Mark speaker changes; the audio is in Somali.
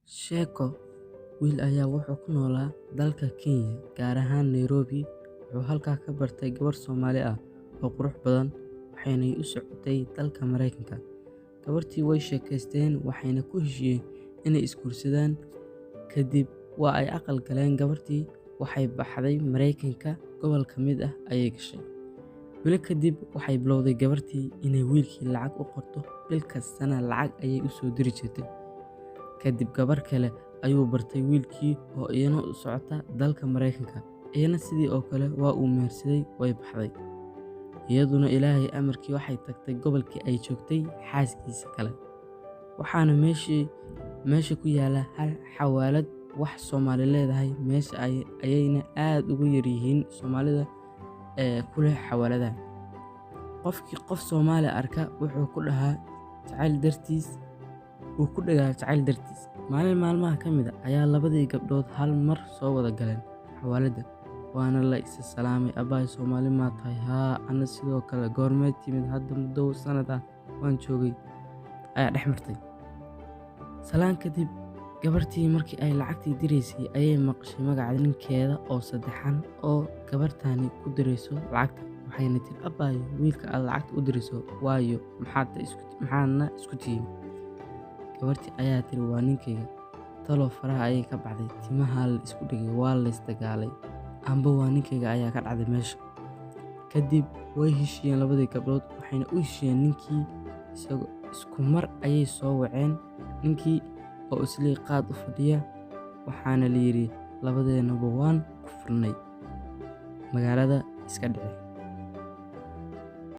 Speaker 1: Sheeko wiil ayaa wuxuu ku noolaa dalka Kenya, gaar ahaan Nairobi. Wuxuu halkaa ka bartay gabar Soomaali ah oo qurux badan, waxaanay u socotay dalka Mareykanka. Gabartii way sheekaysteen, waxayna ku heshiiyeen inay isguursadaan. Kadib waa ay aqal galeen. Gabartii waxay baxday Mareykanka, gobol ka mid ah ayay gashay. Bilo kadib waxay bilowday gabartii inay wiilkii lacag u qorto, bil kastana lacag ayay u soo diri jirtay. Kadib gabar kale ayuu bartay wiilkii oo iyana u socota dalka Mareykanka. Iyana sidii oo kale waa uu mehersaday, way baxday. Iyaduna Ilaahay amarkii waxay tagtay gobolkii ay joogtay xaaskiisa kale. Waxaana meesha ku yaala hal xawaalad wax Soomaali leedahay. Meesha ayayna aad ugu yar yihiin Soomaalida ku leh xawaaladaha. Qofkii qof Soomaali arka wuxuu ku dhagaa jacayl dartiis. Maalin maalmaha ka mid ah ayaa labadii gabdhood hal mar soo wada galeen xawaaladda, waana la is salaamay. Aabbahay Soomaali ma tahay? Haa, ana sidoo kale. Goormeed timid? Hadda muddo sanad ah waan joogay ayaa dhex martay. Salaan kadib gabartii markii ay lacagtii diraysay ayay maqashay magaca ninkeeda oo saddexan oo gabartani ku dirayso lacagta. Waxayna tiri, "Aabbahay, wiilka aad lacagta u dirayso waayo? Maxaadna isku tihiin?" Gabartii ayaa tiri, "Waa ninkeyga." Talo faraha ayay ka baxday, timaha la isku dhigay, waa la isdagaalay. Amba waa ninkeyga ayaa ka dhacday meesha. Kadib way heshiiyeen labadii gabdhood, waxayna u heshiiyeen ninkii. Isku mar ayay soo waceen ninkii oo isla qaad u fadhiya. Waxaana la yiri, labadeenaba waan ku furnay, magaalada iska dhici.